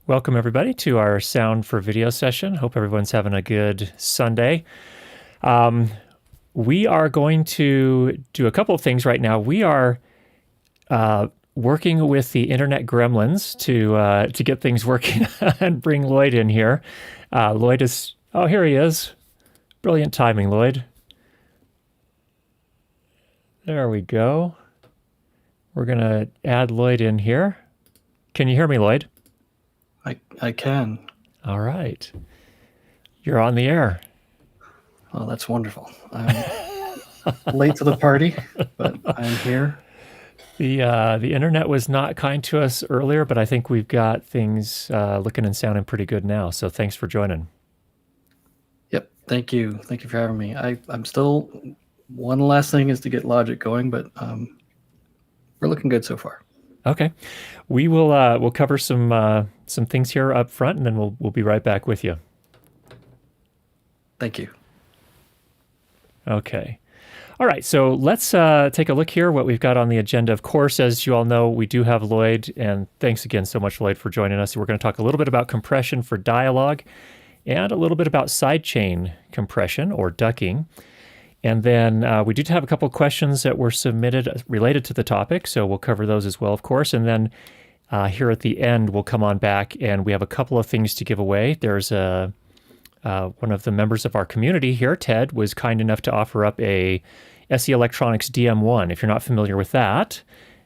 Welcome, everybody, to our Sound for Video session. Hope everyone's having a good Sunday. We are going to do a couple of things right now. We are working with the internet gremlins to get things working and bring Lloyd in here. Lloyd is, oh, here he is. Brilliant timing, Lloyd. There we go. We're going to add Lloyd in here. Can you hear me, Lloyd? I can. All right. You're on the air. Oh, that's wonderful. I'm late to the party, but I'm here. The internet was not kind to us earlier, but I think we've got things looking and sounding pretty good now. So thanks for joining. Yep. Thank you. Thank you for having me. I'm still, one last thing is to get Logic going, but we're looking good so far. Okay. We will we'll cover some things here up front, and then we'll be right back with you. Thank you. Okay. All right, so let's take a look here what we've got on the agenda. Of course, as you all know, we do have Lloyd, and thanks again so much, Lloyd, for joining us. We're going to talk a little bit about compression for dialogue and a little bit about sidechain compression or ducking. And then we do have a couple of questions that were submitted related to the topic, so we'll cover those as well, of course. And then here at the end, we'll come on back, and we have a couple of things to give away. There's one of the members of our community here, Ted, was kind enough to offer up a SE Electronics DM1. If you're not familiar with that,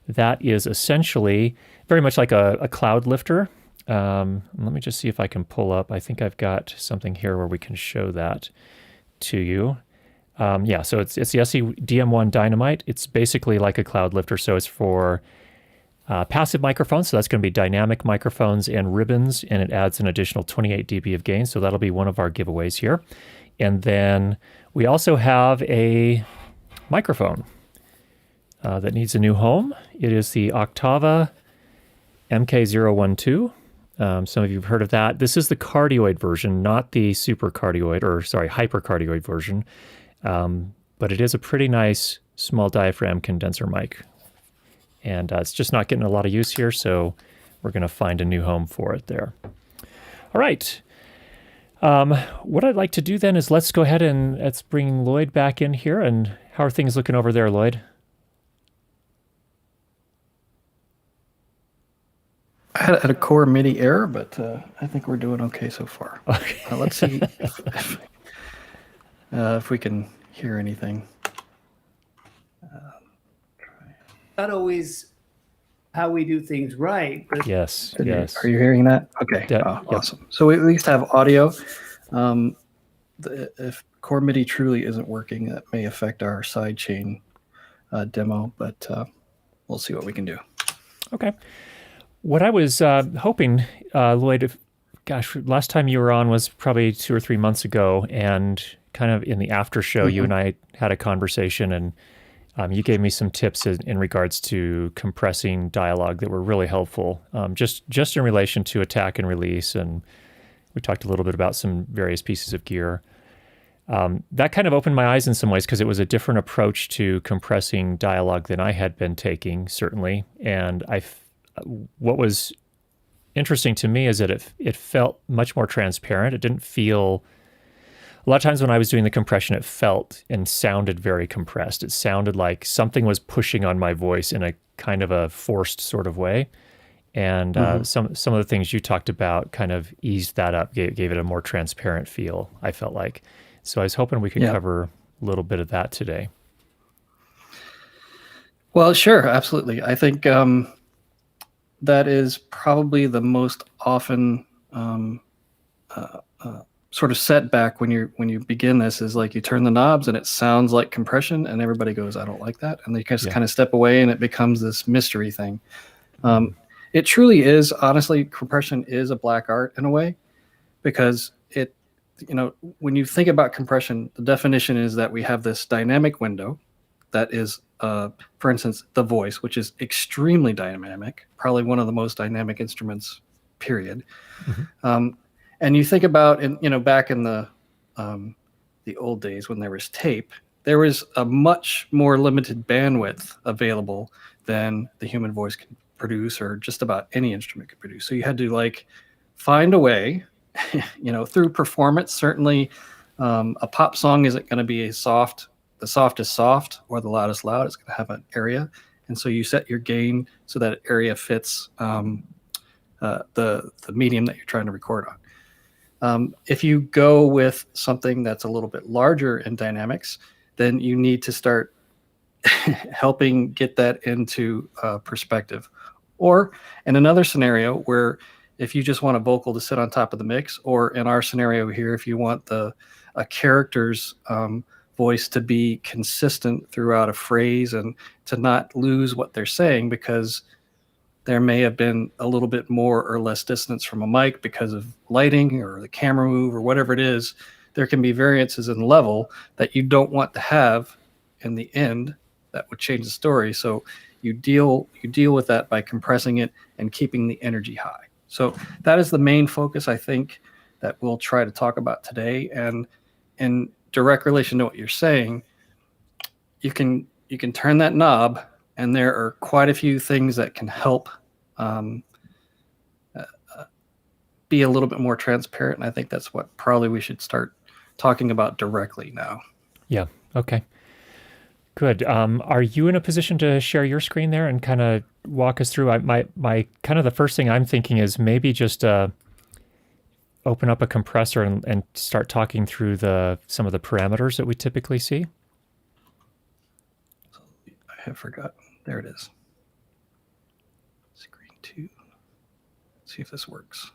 that is essentially very much like a cloud lifter. Let me just see if I can pull up. I think I've got something here where we can show that to you. Yeah, so it's the SE DM1 Dynamite. It's basically like a cloud lifter, so it's for passive microphones, so that's going to be dynamic microphones and ribbons, and it adds an additional 28 dB of gain, so that'll be one of our giveaways here. And then we also have a microphone that needs a new home. It is the Octava MK012. Some of you have heard of that. This is the cardioid version, not the hypercardioid version. But it is a pretty nice small diaphragm condenser mic. And it's just not getting a lot of use here, so we're going to find a new home for it there. All right. What I'd like to do then is let's go ahead and let's bring Lloyd back in here. And how are things looking over there, Lloyd? I had a core MIDI error, but I think we're doing okay so far. Okay. Let's see if we can hear anything. Not always how we do things right, but Yes. Are you hearing that? Okay, awesome. So we at least have audio. If core MIDI truly isn't working, that may affect our sidechain demo, but we'll see what we can do. Okay. What I was hoping, Lloyd, last time you were on was probably 2 or 3 months ago, and kind of in the after show, you and I had a conversation, and you gave me some tips in regards to compressing dialogue that were really helpful, just in relation to attack and release, and we talked a little bit about some various pieces of gear. That kind of opened my eyes in some ways because it was a different approach to compressing dialogue than I had been taking, certainly, and what was interesting to me is that it felt much more transparent. It didn't feel... A lot of times when I was doing the compression, it felt and sounded very compressed. It sounded like something was pushing on my voice in a kind of a forced sort of way. And some of the things you talked about kind of eased that up, gave it a more transparent feel, I felt like. So I was hoping we could cover a little bit of that today. Well, sure, absolutely. I think that is probably the most often sort of setback when you begin this, is like you turn the knobs and it sounds like compression and everybody goes, I don't like that. And they just kind of step away and it becomes this mystery thing. It truly is, honestly, compression is a black art in a way, because when you think about compression, the definition is that we have this dynamic window that is, for instance, the voice, which is extremely dynamic, probably one of the most dynamic instruments, period. And you think about, back in the old days when there was tape, there was a much more limited bandwidth available than the human voice can produce, or just about any instrument could produce. So you had to find a way, through performance. Certainly, a pop song isn't going to be the softest soft or the loudest loud. It's going to have an area. And so you set your gain so that area fits the medium that you're trying to record on. If you go with something that's a little bit larger in dynamics, then you need to start helping get that into perspective. Or in another scenario where if you just want a vocal to sit on top of the mix, or in our scenario here, if you want a character's voice to be consistent throughout a phrase and to not lose what they're saying, because there may have been a little bit more or less distance from a mic because of lighting or the camera move or whatever it is, there can be variances in level that you don't want to have in the end that would change the story. So you deal with that by compressing it and keeping the energy high. So that is the main focus, I think, that we'll try to talk about today. And in direct relation to what you're saying, you can turn that knob, and there are quite a few things that can help be a little bit more transparent. And I think that's what probably we should start talking about directly now. Yeah. Okay. Good. Are you in a position to share your screen there and kind of walk us through? My kind of the first thing I'm thinking is maybe just open up a compressor and start talking through some of the parameters that we typically see. I have forgotten. There it is. Screen 2. Let's see if this works.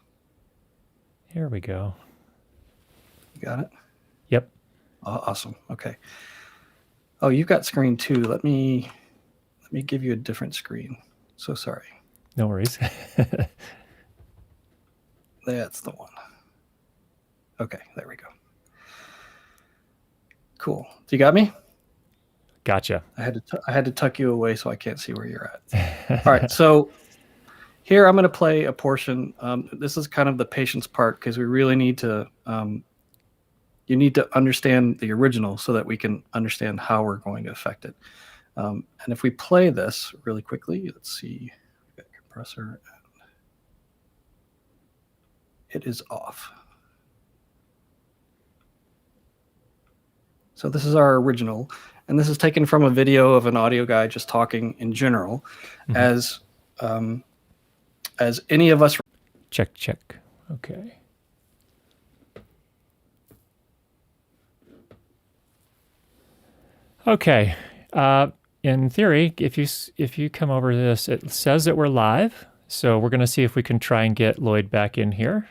Here we go. You got it? Yep. Awesome. Okay. Oh, you've got screen 2. Let me give you a different screen. So sorry. No worries. That's the one. Okay, there we go. Cool. You got me? Gotcha. I had to tuck you away so I can't see where you're at. All right, so here I'm going to play a portion. This is kind of the patience part, because we really need to. You need to understand the original so that we can understand how we're going to affect it. And if we play this really quickly, let's see. We've got compressor. It is off. So this is our original, and this is taken from a video of an audio guy just talking in general, as any of us. Check. Okay. Okay. In theory, if you come over to this, it says that we're live. So we're going to see if we can try and get Lloyd back in here.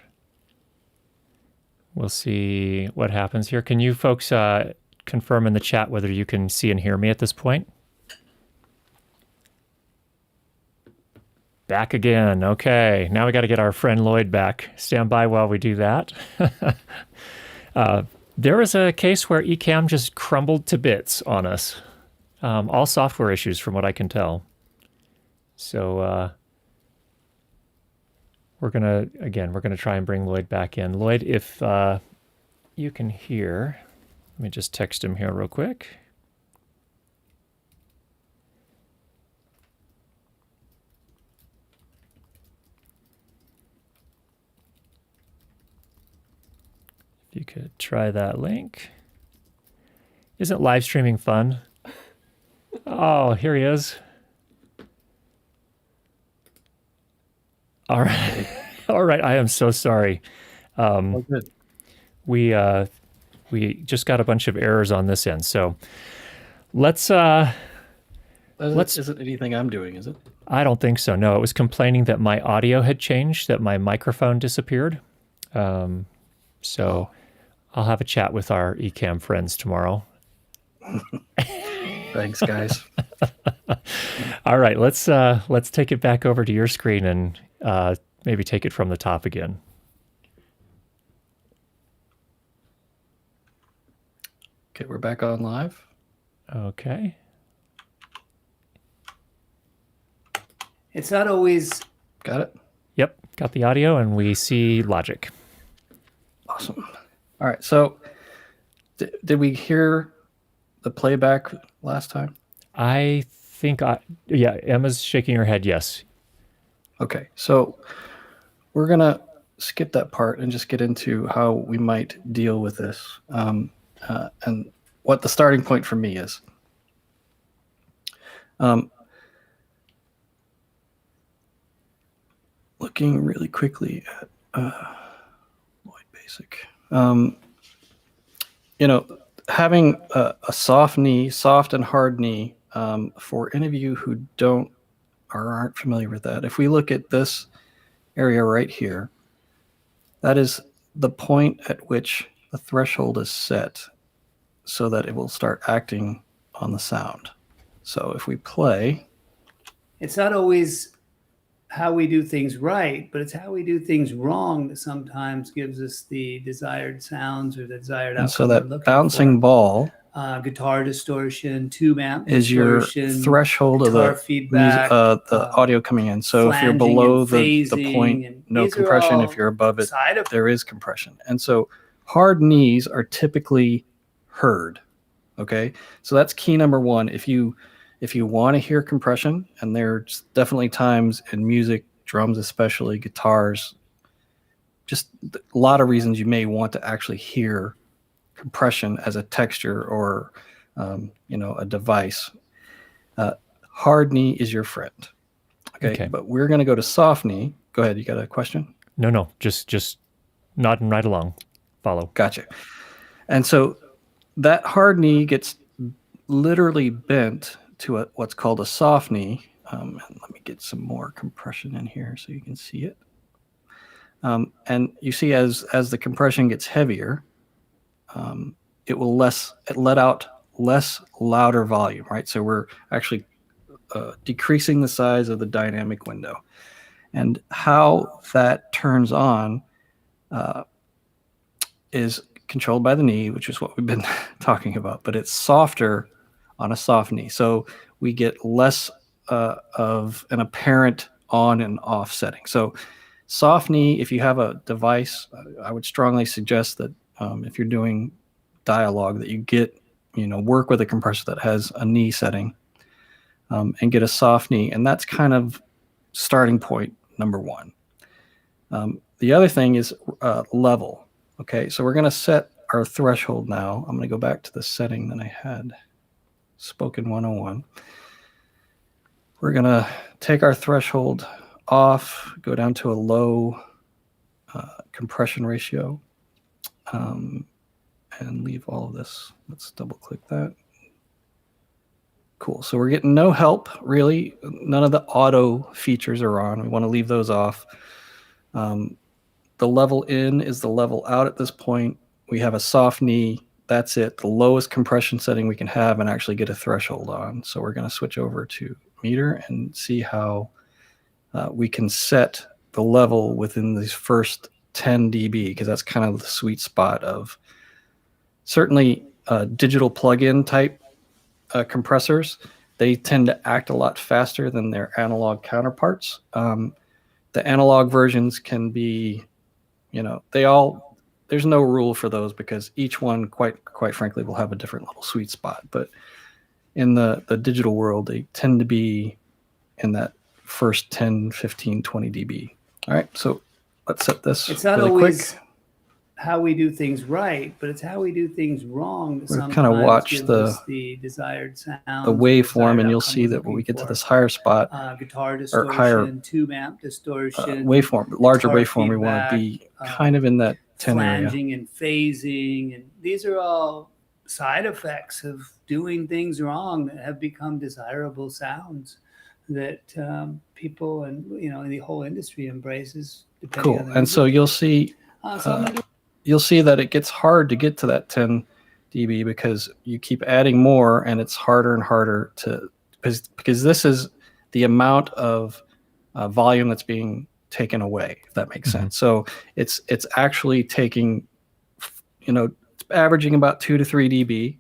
We'll see what happens here. Can you folks confirm in the chat whether you can see and hear me at this point? Back again. Okay. Now we got to get our friend Lloyd back. Stand by while we do that. There was a case where Ecamm just crumbled to bits on us. All software issues from what I can tell. So we're going to try and bring Lloyd back in. Lloyd, if you can hear, let me just text him here real quick. If you could try that link. Isn't live streaming fun? Oh, here he is. All right. All right. I am so sorry. Good. We just got a bunch of errors on this end. So let's Isn't anything I'm doing, is it? I don't think so. No, it was complaining that my audio had changed, that my microphone disappeared. So I'll have a chat with our Ecamm friends tomorrow. Thanks, guys. All right, let's take it back over to your screen and maybe take it from the top again. Okay, we're back on live. Okay. It's not always. Got it? Yep, got the audio and we see logic. Awesome. All right, so did we hear the playback last time? I think, yeah, Emma's shaking her head, yes. Okay, so we're going to skip that part and just get into how we might deal with this and what the starting point for me is. Looking really quickly at Lloyd Basic. Having a soft knee, soft and hard knee, for any of you who aren't familiar with that, if we look at this area right here, that is the point at which the threshold is set so that it will start acting on the sound. So if we play, it's not always how we do things right, but it's how we do things wrong that sometimes gives us the desired sounds or the desired outcome. And so that bouncing ball, guitar distortion, tube amp is distortion, your threshold of the feedback, the audio coming in. So if you're below the point, no compression. If you're above it, there is compression. And so hard knees are typically heard. Okay, so that's key number one. If you want to hear compression, and there's definitely times in music, drums especially, guitars, just a lot of reasons you may want to actually hear compression as a texture or a device. Hard knee is your friend. Okay, but we're going to go to soft knee. Go ahead. You got a question? No, just nodding right along. Follow. Gotcha. And so that hard knee gets literally bent to what's called a soft knee. And let me get some more compression in here so you can see it. And you see as the compression gets heavier, it will let out less louder volume, right? So we're actually decreasing the size of the dynamic window. And how that turns on is controlled by the knee, which is what we've been talking about, but it's softer on a soft knee. So we get less of an apparent on and off setting. So soft knee, if you have a device, I would strongly suggest that if you're doing dialogue, that you work with a compressor that has a knee setting and get a soft knee. And that's kind of starting point number one. The other thing is level. Okay, so we're going to set our threshold now. I'm going to go back to the setting that I had, Spoken 101. We're going to take our threshold off, go down to a low compression ratio, and leave all of this. Let's double click that. Cool. So we're getting no help, really. None of the auto features are on. We want to leave those off. The level in is the level out at this point. We have a soft knee. That's it. The lowest compression setting we can have and actually get a threshold on. So we're going to switch over to meter and see how we can set the level within these first 10 dB, because that's kind of the sweet spot of certainly digital plug-in type compressors. They tend to act a lot faster than their analog counterparts. The analog versions can be, there's no rule for those because each one, quite frankly, will have a different little sweet spot. But in the digital world, they tend to be in that first 10, 15, 20 dB. All right, so let's set this It's not really always quick. how we do things right, but it's how we do things wrong that We're kind of watch the desired sound, the waveform, and you'll see that when we get to this higher spot, guitar distortion, or higher tube amp distortion, waveform, larger guitar waveform, we want to be feedback, kind of in that 10 area. flanging and phasing, and these are all side effects of doing things wrong that have become desirable sounds that people and the whole industry embraces. Cool. And so you'll see that it gets hard to get to that 10 dB because you keep adding more, and it's harder and harder because this is the amount of volume that's being taken away, if that makes sense. So it's actually taking, it's averaging about 2 to 3 dB.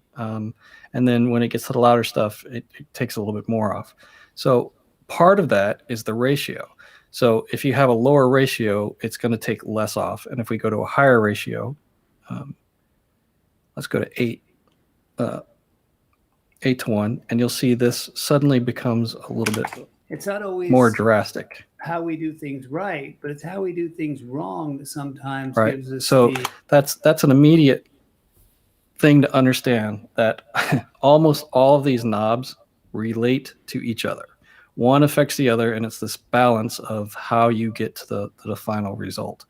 And then when it gets to the louder stuff, it takes a little bit more off. So part of that is the ratio. So if you have a lower ratio, it's going to take less off. And if we go to a higher ratio, let's go to 8 to 1, and you'll see this suddenly becomes a little bit it's not always more drastic. how we do things right, but it's how we do things wrong that sometimes Right. gives us So the that's an immediate thing to understand, that almost all of these knobs relate to each other. One affects the other, and it's this balance of how you get to the final result.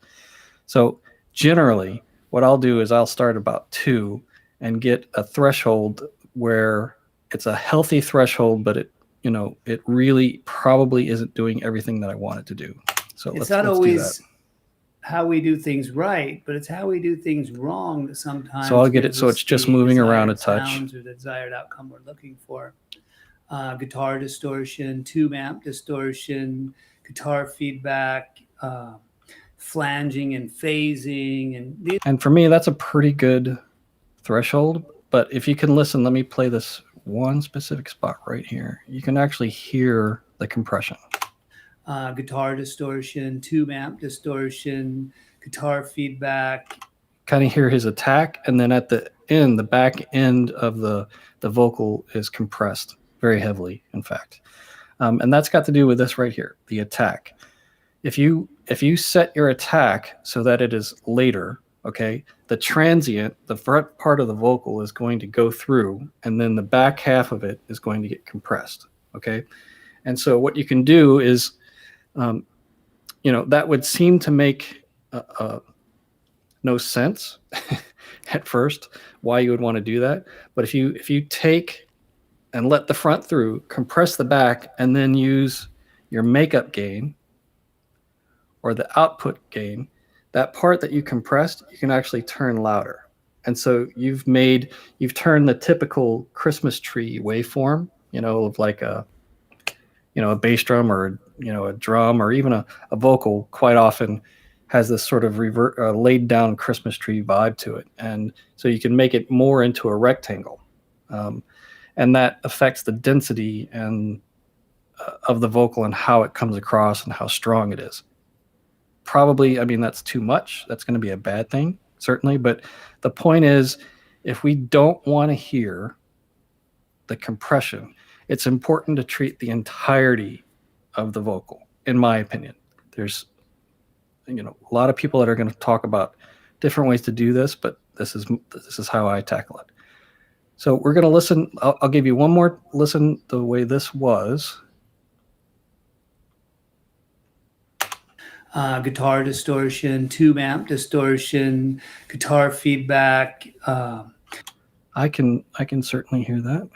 So generally, what I'll do is I'll start about 2 and get a threshold where it's a healthy threshold, but it really probably isn't doing everything that I want it to do. So it's let's not do that. always how we do things right, but it's how we do things wrong that sometimes So I'll get it gives so us it's just the moving around a desired touch. sounds or the desired outcome we're looking for. Guitar distortion, tube amp distortion, guitar feedback, flanging and phasing, And for me, that's a pretty good threshold. But if you can listen, let me play this one specific spot right here. You can actually hear the compression. Guitar distortion, tube amp distortion, guitar feedback. Kind of hear his attack, and then at the end, the back end of the vocal is compressed very heavily, in fact. And that's got to do with this right here, the attack. If you set your attack so that it is later, okay, the transient, the front part of the vocal is going to go through, and then the back half of it is going to get compressed, okay? And so what you can do is, that would seem to make no sense at first why you would want to do that. But if you take and let the front through, compress the back, and then use your makeup gain or the output gain, that part that you compressed, you can actually turn louder. And so you've turned the typical Christmas tree waveform, of like a bass drum or, a drum or even a vocal quite often has this sort of laid down Christmas tree vibe to it. And so you can make it more into a rectangle. And that affects the density and of the vocal and how it comes across and how strong it is. Probably, that's too much. That's going to be a bad thing, certainly. But the point is, if we don't want to hear the compression, it's important to treat the entirety of the vocal, in my opinion. There's a lot of people that are going to talk about different ways to do this, but this is how I tackle it. So we're going to listen. I'll give you one more listen the way this was. Guitar distortion, tube amp distortion, guitar feedback. I can certainly hear that.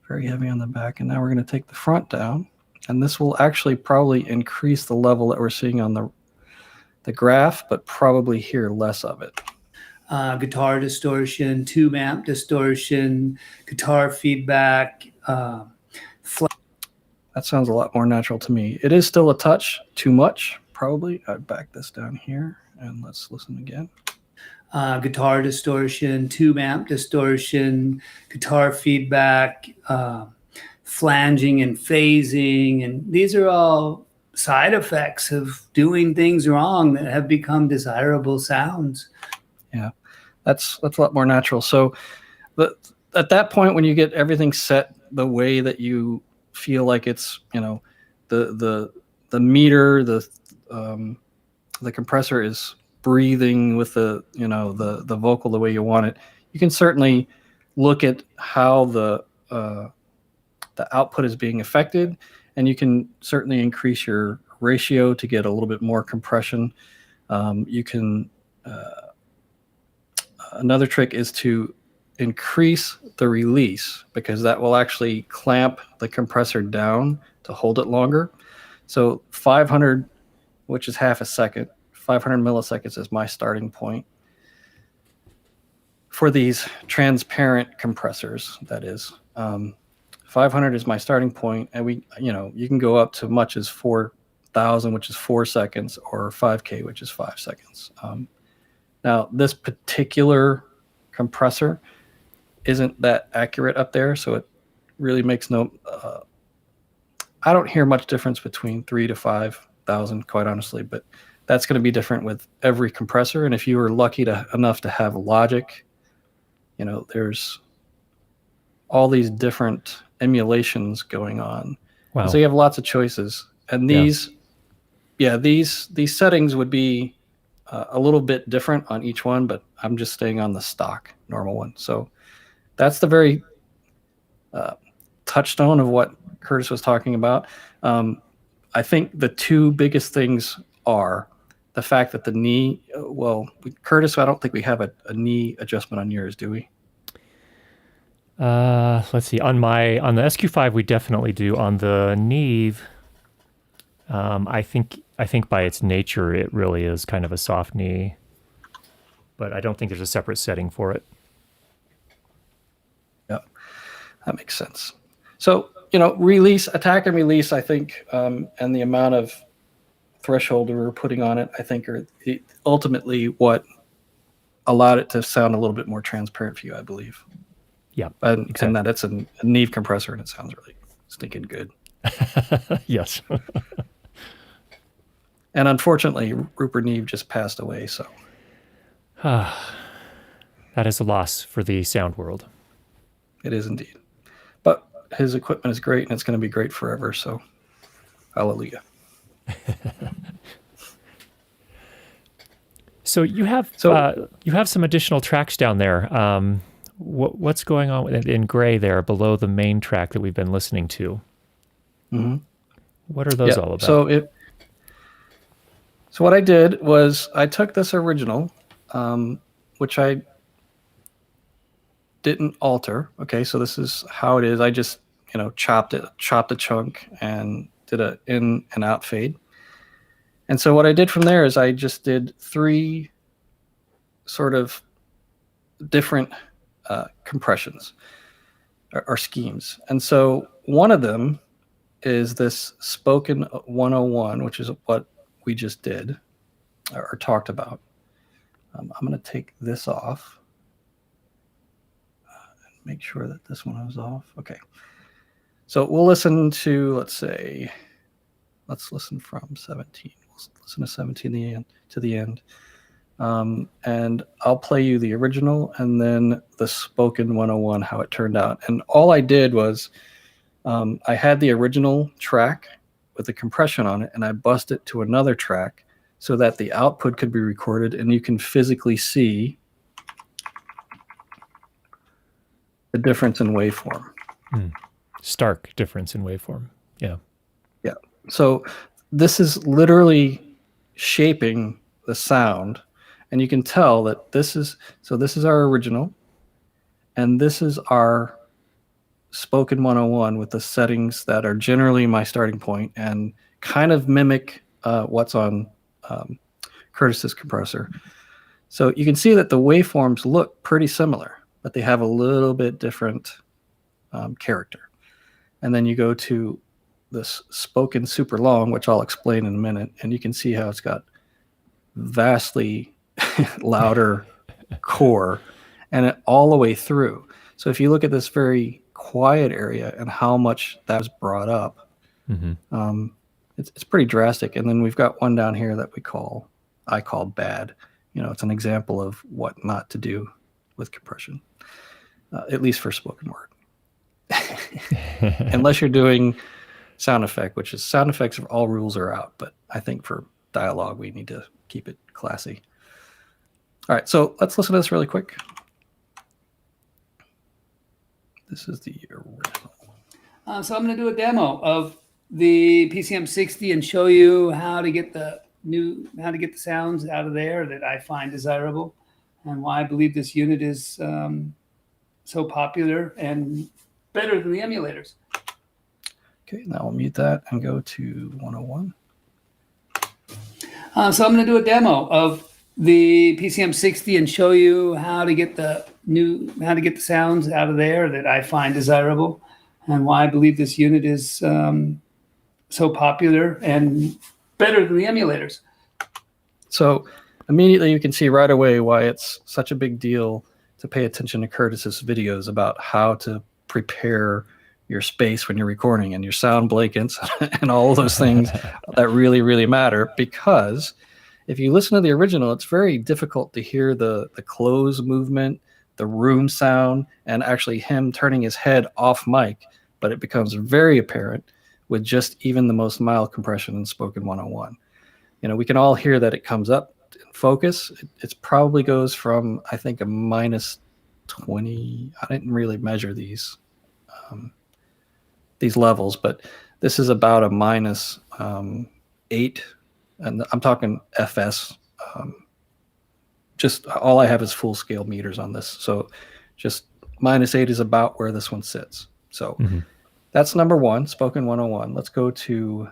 Very heavy on the back. And now we're going to take the front down. And this will actually probably increase the level that we're seeing on the graph, but probably hear less of it. Guitar distortion, tube amp distortion, guitar feedback. That sounds a lot more natural to me. It is still a touch too much, probably. I'd back this down here and let's listen again. Guitar distortion, tube amp distortion, guitar feedback, flanging and phasing. And these are all side effects of doing things wrong that have become desirable sounds. Yeah, that's a lot more natural. So at that point, when you get everything set the way that you feel like it's, the meter, the compressor is breathing with the vocal the way you want it, you can certainly look at how the output is being affected, and you can certainly increase your ratio to get a little bit more compression. You can another trick is to increase the release, because that will actually clamp the compressor down to hold it longer. So 500, which is half a second, 500 milliseconds is my starting point for these transparent compressors. That is, 500 is my starting point, and you can go up to much as 4,000, which is 4 seconds, or 5K, which is 5 seconds. Now, this particular compressor isn't that accurate up there, so it really makes no. I don't hear much difference between 3,000 to 5,000, quite honestly, but that's going to be different with every compressor. And if you were lucky enough to have Logic, there's all these different emulations going on. Wow. So you have lots of choices. And these settings would be a little bit different on each one, but I'm just staying on the stock normal one. So that's the very touchstone of what Curtis was talking about. I think the two biggest things are the fact that the knee, Curtis, I don't think we have a knee adjustment on yours, do we? Let's see. On the SQ5, we definitely do. On the Neve, I think by its nature, it really is kind of a soft knee, but I don't think there's a separate setting for it. Yeah, that makes sense. So, attack and release, I think, and the amount of threshold we were putting on it, I think, are ultimately what allowed it to sound a little bit more transparent for you, I believe. Yeah, and exactly. And that it's a Neve compressor and it sounds really stinking good. Yes. And unfortunately, Rupert Neve just passed away, so. That is a loss for the sound world. It is indeed. But his equipment is great, and it's going to be great forever, so hallelujah. So you have some additional tracks down there. What's going on in gray there below the main track that we've been listening to? Mm-hmm. What are those all about? So what I did was I took this original, which I didn't alter. Okay, so this is how it is. I just chopped a chunk and did a in and out fade. And so what I did from there is I just did 3 sort of different compressions or schemes. And so one of them is this Spoken 101, which is what we just did or talked about. I'm going to take this off and make sure that this one is off. Okay. So we'll listen to, let's listen from 17. We'll listen to 17 to the end. And I'll play you the original and then the Spoken 101, how it turned out. And all I did was I had the original track with the compression on it, and I bussed it to another track so that the output could be recorded, and you can physically see the difference in waveform. Stark difference in waveform. Yeah. Yeah. So this is literally shaping the sound, and you can tell that this is our original, and this is our Spoken 101 with the settings that are generally my starting point and kind of mimic what's on Curtis's compressor. So you can see that the waveforms look pretty similar, but they have a little bit different character. And then you go to this Spoken Super Long, which I'll explain in a minute, and you can see how it's got vastly louder core and it all the way through. So if you look at this very quiet area and how much that was brought up, it's pretty drastic. And then we've got one down here that I call bad. It's an example of what not to do with compression, at least for spoken word. Unless you're doing sound effect, which is sound effects, all rules are out. But I think for dialogue, we need to keep it classy. All right, so let's listen to this really quick. This is the original. So I'm going to do a demo of the PCM60 and show you how to get the sounds out of there that I find desirable, and why I believe this unit is so popular and better than the emulators. Okay, now I'll mute that and go to 101. So I'm going to do a demo of the PCM60 and show you how to get the sounds out of there that I find desirable, and why I believe this unit is so popular and better than the emulators. So immediately you can see right away why it's such a big deal to pay attention to Curtis's videos about how to prepare your space when you're recording and your sound blankets and all of those things that really, really matter. Because if you listen to the original, it's very difficult to hear the close movement, the room sound, and actually him turning his head off mic. But it becomes very apparent with just even the most mild compression in Spoken 101. We can all hear that it comes up in focus. It probably goes from, I think, a minus 20. I didn't really measure these levels, but this is about a minus 8, and I'm talking FS. Just all I have is full scale meters on this, so just minus 8 is about where this one sits. So that's number one, Spoken 101. Let's go to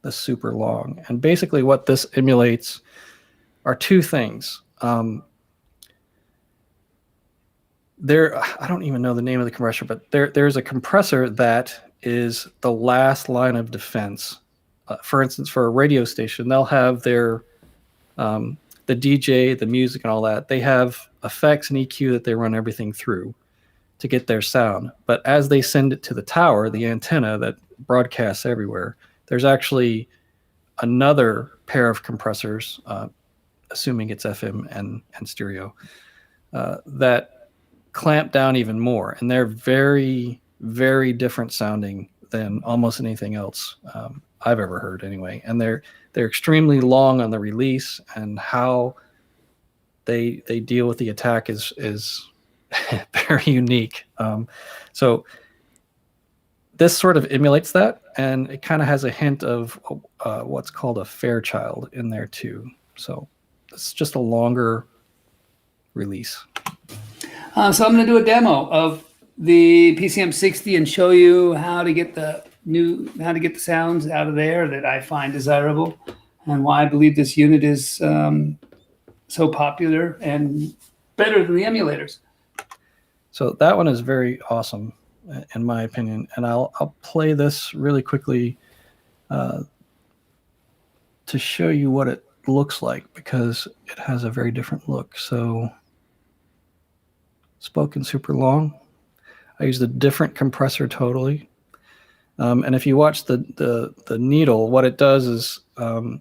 the super long, and basically what this emulates are two things. I don't even know the name of the compressor, but there's a compressor that is the last line of defense. For instance, for a radio station, they'll have their the DJ, the music, and all that. They have effects and EQ that they run everything through to get their sound. But as they send it to the tower, the antenna that broadcasts everywhere, there's actually another pair of compressors, assuming it's FM and stereo, that clamp down even more. And they're very, very different sounding than almost anything else I've ever heard anyway. And they're extremely long on the release, and how they deal with the attack is very unique. So this sort of emulates that, and it kind of has a hint of what's called a Fairchild in there too. So it's just a longer release. So I'm going to do a demo of the PCM60 and show you how to get the sounds out of there that I find desirable, and why I believe this unit is so popular and better than the emulators. So that one is very awesome, in my opinion. And I'll play this really quickly to show you what it looks like, because it has a very different look. So Spoken super long. I used a different compressor totally. And if you watch the needle, what it does is the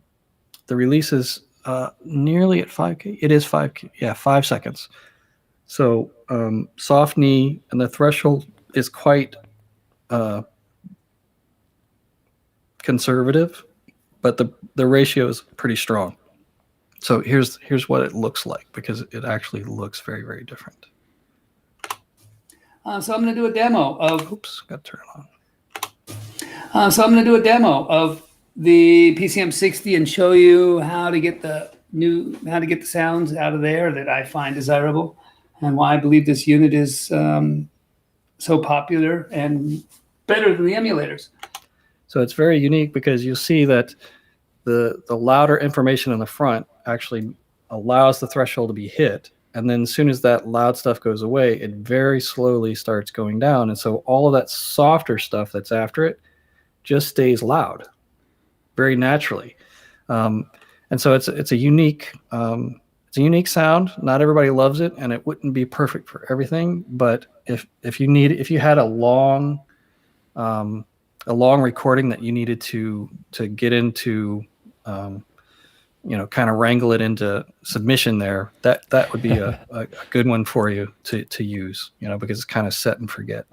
release is nearly at 5K. It is 5K, yeah, 5 seconds. So soft knee, and the threshold is quite conservative, but the ratio is pretty strong. So here's what it looks like, because it actually looks very, very different. So I'm going to do a demo of. Oops, got to turn it on. So I'm going to do a demo of the PCM60 and show you how to get the sounds out of there that I find desirable, and why I believe this unit is so popular and better than the emulators. So it's very unique, because you'll see that the louder information in the front actually allows the threshold to be hit. And then as soon as that loud stuff goes away, it very slowly starts going down. And so all of that softer stuff that's after it just stays loud very naturally. And so it's a unique sound. Not everybody loves it, and it wouldn't be perfect for everything. But if you had a long recording that you needed to get into, kind of wrangle it into submission there, that would be a good one for you to use, because it's kind of set and forget.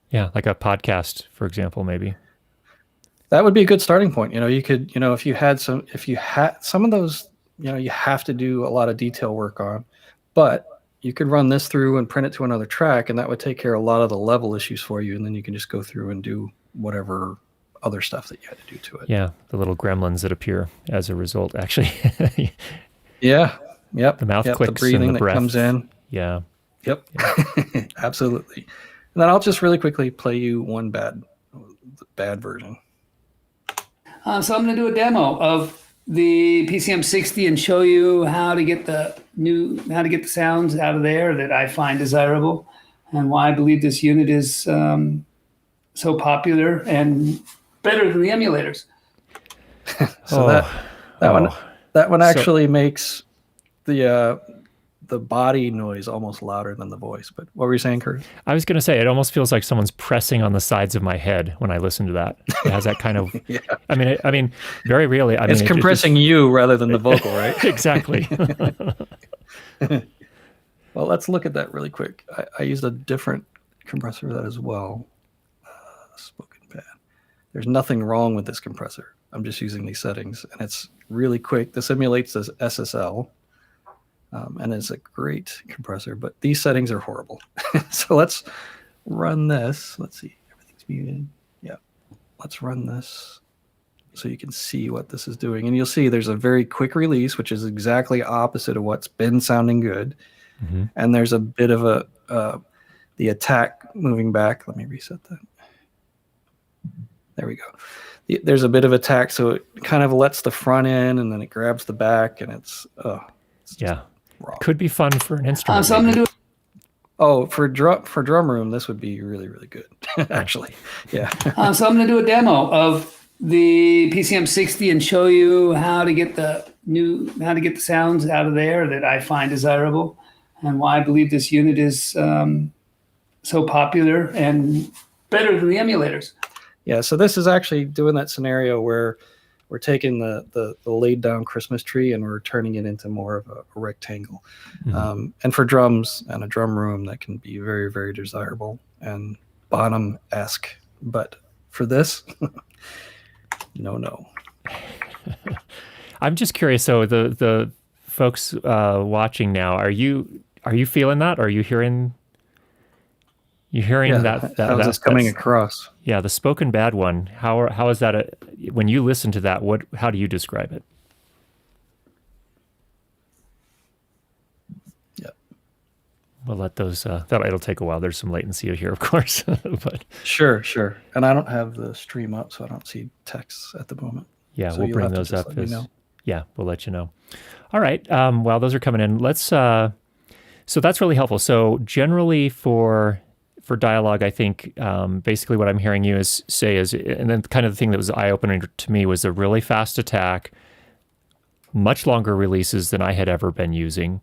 Yeah, like a podcast, for example, maybe. That would be a good starting point. You could, if you had some of those, you have to do a lot of detail work on, but you could run this through and print it to another track, and that would take care of a lot of the level issues for you. And then you can just go through and do whatever other stuff that you had to do to it. Yeah, the little gremlins that appear as a result, actually. Yeah. Yep. The mouth clicks, the breathing and the breath that comes in. Yeah. Yep. Yeah. Absolutely. And then I'll just really quickly play you one bad version. So I'm going to do a demo of the PCM60 and show you how to get the sounds out of there that I find desirable, and why I believe this unit is so popular and better than the emulators. So that one actually makes the body noise almost louder than the voice. But what were you saying, Kurt? I was going to say, it almost feels like someone's pressing on the sides of my head when I listen to that. It has that kind of, Yeah. I mean, very really. It's compressing you rather than the vocal, right? Exactly. Well, let's look at that really quick. I used a different compressor for that as well. Spoken Pad. There's nothing wrong with this compressor. I'm just using these settings, and it's really quick. This emulates this SSL, and it's a great compressor, but these settings are horrible. So let's run this. Let's see, everything's muted. Yeah, let's run this so you can see what this is doing. And you'll see there's a very quick release, which is exactly opposite of what's been sounding good. Mm-hmm. And there's a bit of the attack moving back. Let me reset that. There we go. There's a bit of attack, so it kind of lets the front in, and then it grabs the back, and it's yeah, wrong. Could be fun for an instrument. So I'm gonna do. Oh, for drum room, this would be really, really good, actually. Yeah. So I'm gonna do a demo of the PCM 60 and show you how to get the sounds out of there that I find desirable, and why I believe this unit is so popular and better than the emulators. Yeah, so this is actually doing that scenario where we're taking the laid down Christmas tree and we're turning it into more of a rectangle. Mm-hmm. And for drums and a drum room, that can be very, very desirable and Bonham-esque. But for this, no. I'm just curious. So the folks watching now, are you feeling that? Are you hearing? You hearing that? How's this coming across? Yeah, the spoken bad one. How is that? When you listen to that, how do you describe it? Yeah, we'll let those. It'll take a while. There's some latency here, of course, but sure. And I don't have the stream up, so I don't see text at the moment. Yeah, so we'll bring those up. Yeah, we'll let you know. All right. While those are coming in, let's. So that's really helpful. So generally for dialogue, I think basically what I'm hearing you say is, and then kind of the thing that was eye-opening to me was a really fast attack, much longer releases than I had ever been using,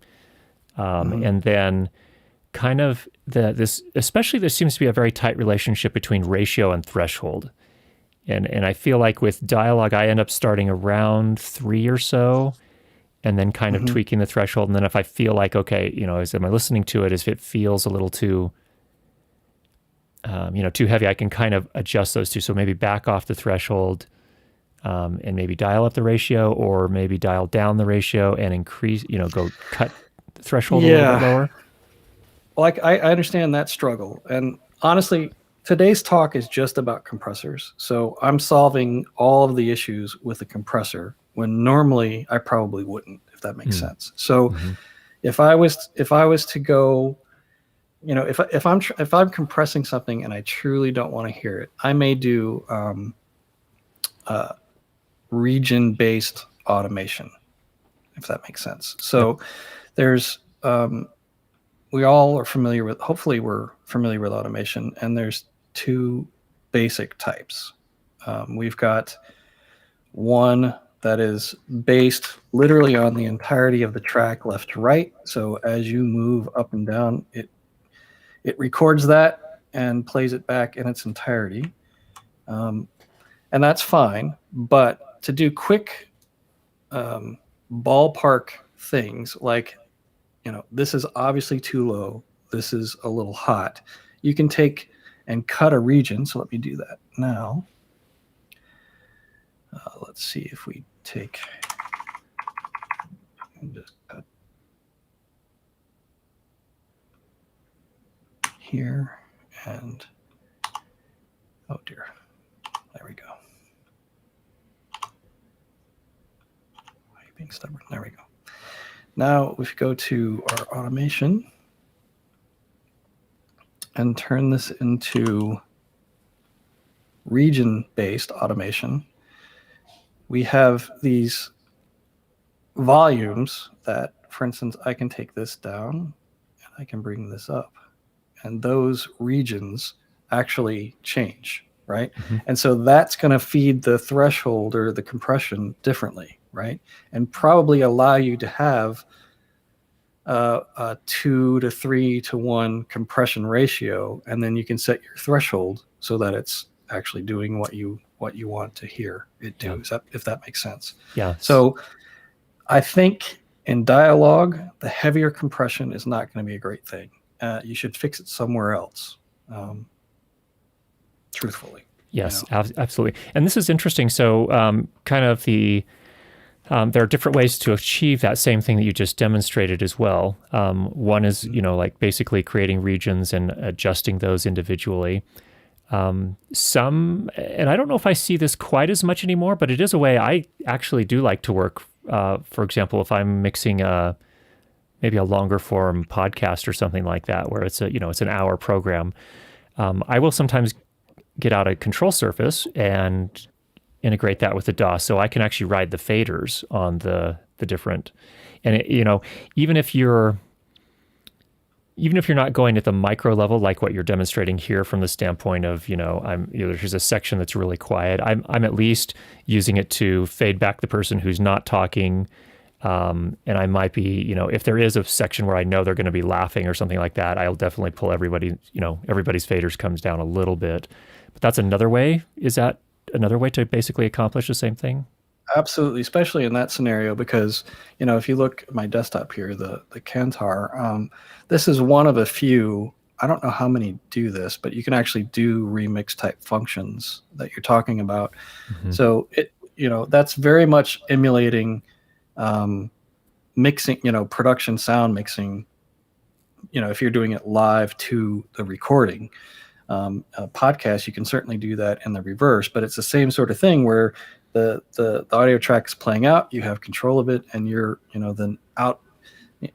and then kind of especially there seems to be a very tight relationship between ratio and threshold, and I feel like with dialogue I end up starting around 3 or so, and then kind of tweaking the threshold, and then if I feel like okay, am I listening to it, if it feels a little too too heavy, I can kind of adjust those two. So maybe back off the threshold and maybe dial up the ratio, or maybe dial down the ratio and increase, go cut the threshold a little bit lower. Well, I understand that struggle. And honestly, today's talk is just about compressors. So I'm solving all of the issues with a compressor when normally I probably wouldn't, if that makes sense. So if I was to go, if I'm compressing something and I truly don't want to hear it, I may do region-based automation, if that makes sense. So there's we all are familiar with, hopefully we're familiar with automation, and there's two basic types. We've got one that is based literally on the entirety of the track left to right. So as you move up and down, it records that and plays it back in its entirety. And that's fine. But to do quick ballpark things like, this is obviously too low, this is a little hot, you can take and cut a region. So let me do that now. Let's see if we take and just cut here, and oh dear, there we go. Why are you being stubborn? There we go. Now we go to our automation and turn this into region-based automation. We have these volumes that, for instance, I can take this down and I can bring this up, and those regions actually change, right? And so that's going to feed the threshold or the compression differently, right? And probably allow you to have a 2 to 3 to 1 compression ratio, and then you can set your threshold so that it's actually doing what you want to hear it do. If that makes sense. Yeah. So I think in dialogue, the heavier compression is not going to be a great thing. You should fix it somewhere else. Truthfully. Yes, absolutely. And this is interesting. So kind of there are different ways to achieve that same thing that you just demonstrated as well. One is, like basically creating regions and adjusting those individually. And I don't know if I see this quite as much anymore, but it is a way I actually do like to work. For example, if I'm mixing maybe a longer form podcast or something like that, where it's it's an hour program, I will sometimes get out a control surface and integrate that with the DAW, so I can actually ride the faders on the different, and even if you're not going at the micro level like what you're demonstrating here from the standpoint of here's a section that's really quiet, I'm at least using it to fade back the person who's not talking, and I might be if there is a section where I know they're going to be laughing or something like that, I'll definitely pull everybody's faders comes down a little bit. But that's another way. Is that another way to basically accomplish the same thing? Absolutely, especially in that scenario, because if you look at my desktop here, the Kantar, this is one of a few. I don't know how many do this, but you can actually do remix type functions that you're talking about. Mm-hmm. So that's very much emulating mixing, production sound mixing. If you're doing it live to the recording. A podcast, you can certainly do that in the reverse, but it's the same sort of thing where the audio track is playing out, you have control of it, and you're then out,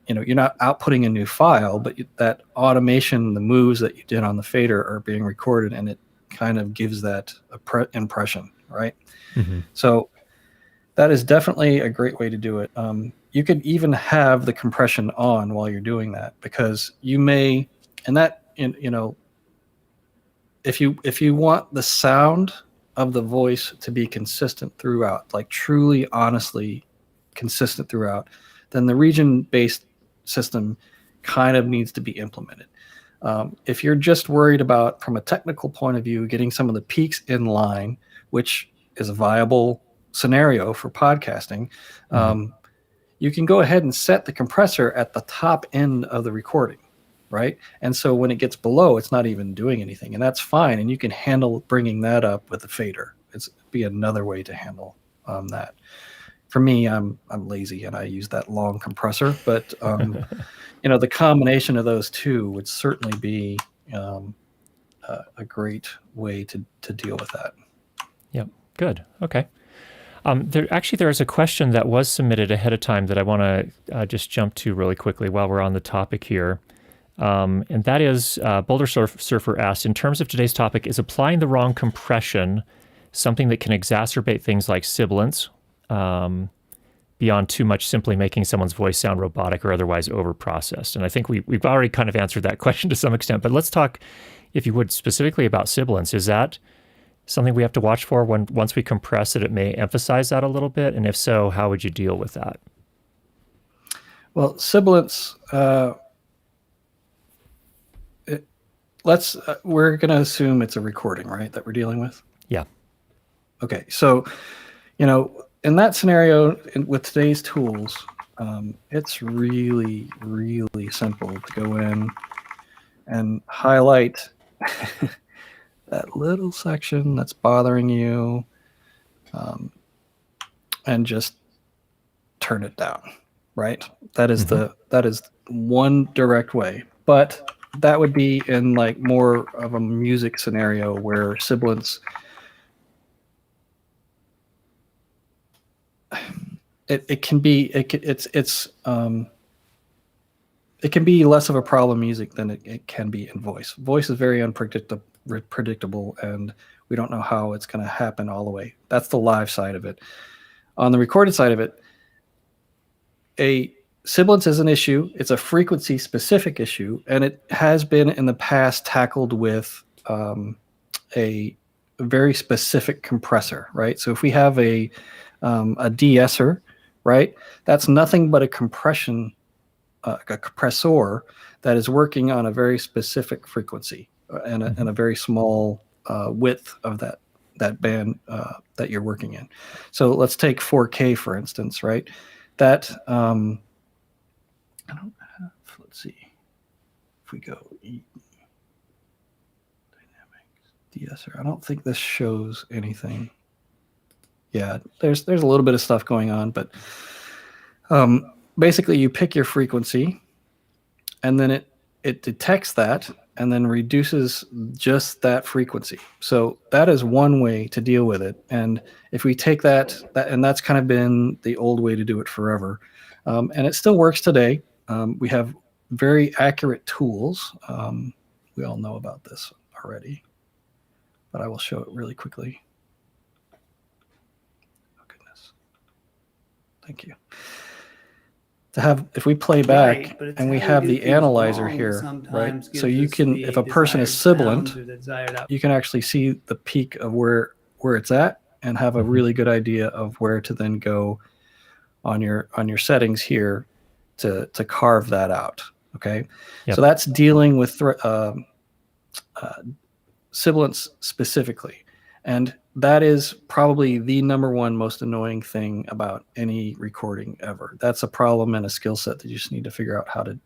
you're not outputting a new file, but that automation, the moves that you did on the fader are being recorded, and it kind of gives that impression, right? Mm-hmm. So that is definitely a great way to do it. You could even have the compression on while you're doing that, because you may, and that if you want the sound of the voice to be consistent throughout, like truly, honestly consistent throughout, then the region-based system kind of needs to be implemented. If you're just worried about, from a technical point of view, getting some of the peaks in line, which is a viable scenario for podcasting, you can go ahead and set the compressor at the top end of the recording. Right. And so when it gets below, it's not even doing anything, and that's fine. And you can handle bringing that up with the fader. It's be another way to handle that. For me, I'm lazy and I use that long compressor, but the combination of those two would certainly be a great way to deal with that. Yep. Good. Okay. There is a question that was submitted ahead of time that I want to just jump to really quickly while we're on the topic here. And that is, Boulder Surfer asked, in terms of today's topic, is applying the wrong compression something that can exacerbate things like sibilance beyond too much simply making someone's voice sound robotic or otherwise overprocessed? And I think we've already kind of answered that question to some extent, but let's talk, if you would, specifically about sibilance. Is that something we have to watch for once we compress it may emphasize that a little bit? And if so, how would you deal with that? Well, sibilance... we're going to assume it's a recording, right, that we're dealing with? Yeah. Okay. So, in that scenario, with today's tools, it's really, really simple to go in and highlight that little section that's bothering you, and just turn it down, right? That is that is one direct way. But that would be in like more of a music scenario where sibilance, it can be less of a problem in music than it can be in voice. Voice is very unpredictable, and we don't know how it's going to happen all the way. That's the live side of it. On the recorded side of it, sibilance is an issue. It's a frequency specific issue, and it has been in the past tackled with a very specific compressor, right? So if we have a de-esser, right, that's nothing but a compressor that is working on a very specific frequency and a very small width of that band that you're working in. So let's take 4K, for instance, right? That I don't have, let's see, if we go dynamics, de-esser. I don't think this shows anything. Yeah, there's a little bit of stuff going on, but basically you pick your frequency, and then it detects that and then reduces just that frequency. So that is one way to deal with it. And if we take that and that's kind of been the old way to do it forever, and it still works today. We have very accurate tools. We all know about this already, but I will show it really quickly. Oh, goodness. Thank you. If we play back and we have the analyzer here, right? So you can, if a person is sibilant, you can actually see the peak of where it's at and have a really good idea of where to then go on your settings here to carve that out. Okay. Yep. So that's dealing with sibilants specifically. And that is probably the number one most annoying thing about any recording ever. That's a problem and a skill set that you just need to figure out how to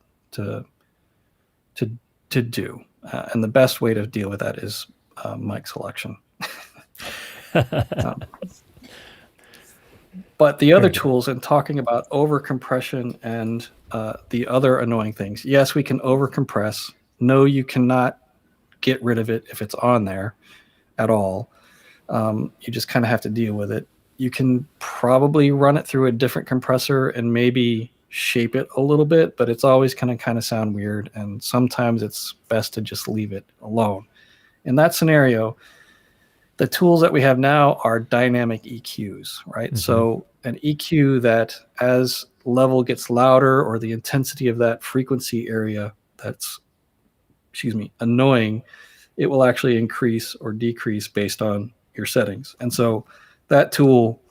do. And the best way to deal with that is mic selection. But the other tools, and talking about over compression and the other annoying things. Yes, we can over compress. No, you cannot get rid of it if it's on there at all. You just kind of have to deal with it. You can probably run it through a different compressor and maybe shape it a little bit, but it's always going to kind of sound weird. And sometimes it's best to just leave it alone. In that scenario, the tools that we have now are dynamic EQs, right? Mm-hmm. So an EQ that as level gets louder or the intensity of that frequency area that's, annoying, it will actually increase or decrease based on your settings. And so that tool,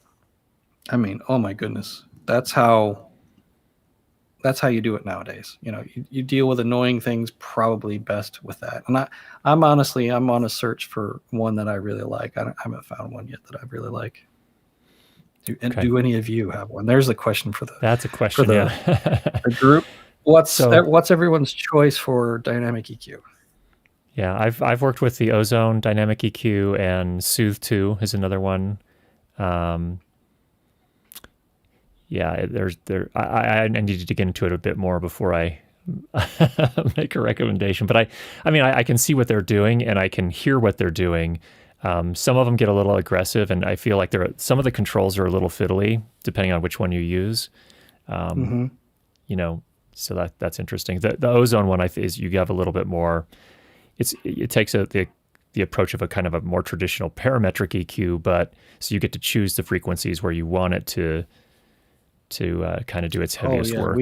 oh my goodness, that's how you do it nowadays. You deal with annoying things probably best with that. And I'm on a search for one that I really like. I haven't found one yet that I really like. Do any of you have one? There's a question for the. That's a question for the group. What's everyone's choice for dynamic EQ? Yeah, I've worked with the Ozone Dynamic EQ, and Soothe 2 is another one. I needed to get into it a bit more before I make a recommendation. But I can see what they're doing and I can hear what they're doing. Some of them get a little aggressive, and I feel like some of the controls are a little fiddly depending on which one you use. So that's interesting. The Ozone one is you have a little bit more. It takes the approach of a kind of a more traditional parametric EQ, but so you get to choose the frequencies where you want it to kind of do its heaviest work.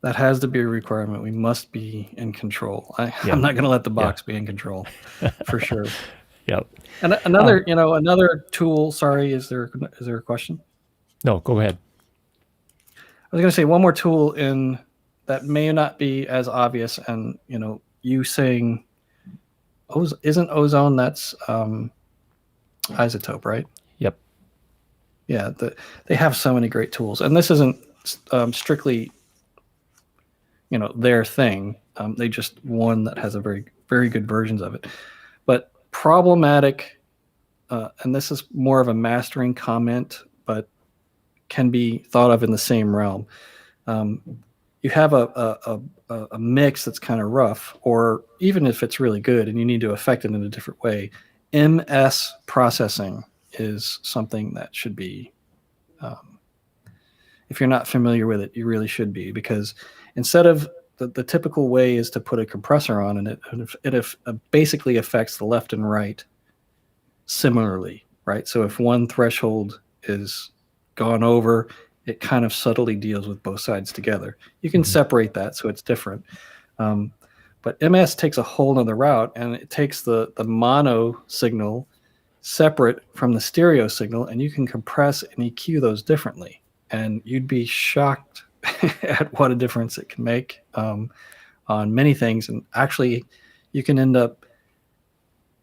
That has to be a requirement. We must be in control. I'm not going to let the box be in control, for sure. Yep. And another tool. Sorry, is there a question? No, go ahead. I was going to say one more tool that may not be as obvious, and you saying, isn't Ozone, that's isotope, right? Yep. Yeah, they have so many great tools, and this isn't strictly, their thing. They just one that has a very, very good versions of it. But problematic, and this is more of a mastering comment, but can be thought of in the same realm. You have a mix that's kind of rough, or even if it's really good and you need to affect it in a different way, MS processing is something that should be, if you're not familiar with it, you really should be, because instead of the typical way is to put a compressor on, and it basically affects the left and right similarly, right? So if one threshold is gone over, it kind of subtly deals with both sides together. You can separate that so it's different. But MS takes a whole nother route, and it takes the mono signal separate from the stereo signal, and you can compress and EQ those differently. And you'd be shocked at what a difference it can make on many things. And actually, you can end up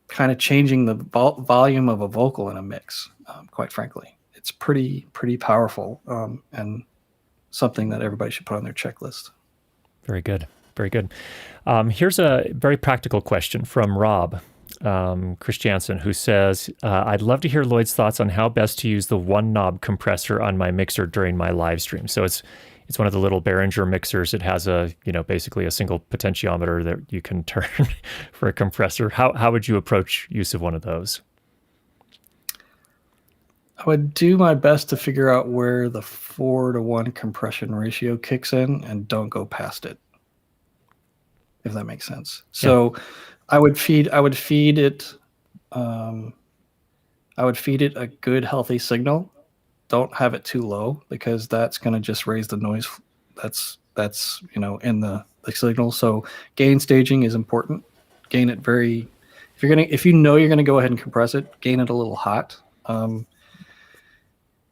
kind of changing the volume of a vocal in a mix, quite frankly. It's pretty powerful, and something that everybody should put on their checklist. Very good. Very good. Here's a very practical question from Rob. Chris Jansen, who says, I'd love to hear Lloyd's thoughts on how best to use the one knob compressor on my mixer during my live stream. So it's one of the little Behringer mixers. It has basically a single potentiometer that you can turn for a compressor. How would you approach use of one of those? I would do my best to figure out where the 4-to-1 compression ratio kicks in and don't go past it, if that makes sense. So I would feed it a good healthy signal. Don't have it too low, because that's going to just raise the noise that's in the signal. So gain staging is important. Gain it if you know you're going to go ahead and compress it, gain it a little hot.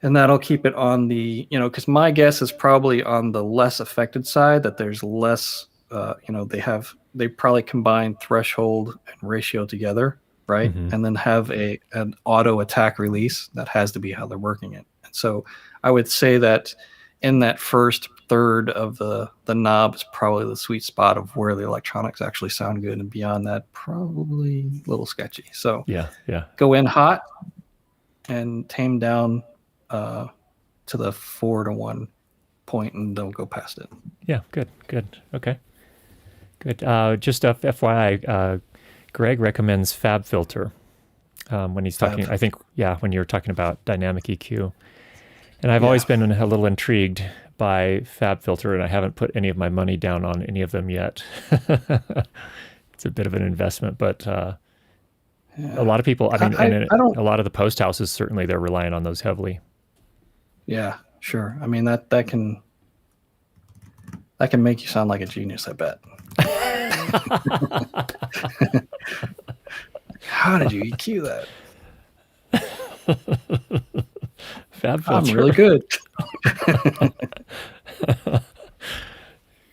And that'll keep it on the, because my guess is probably on the less affected side, that there's less, they probably combine threshold and ratio together, right? Mm-hmm. And then have an auto attack release. That has to be how they're working it. And so I would say that in that first third of the knob is probably the sweet spot of where the electronics actually sound good. And beyond that, probably a little sketchy. So go in hot and tame down to the 4-to-1 point, and don't go past it. Yeah, good. Okay, good. Just FYI, Greg recommends FabFilter when he's talking. I think, when you're talking about dynamic EQ, and I've always been a little intrigued by FabFilter, and I haven't put any of my money down on any of them yet. It's a bit of an investment, but a lot of people. A lot of the post houses, certainly they're relying on those heavily. Yeah, sure. I mean, that can make you sound like a genius, I bet. How did you EQ that? FabFilter. I'm really good.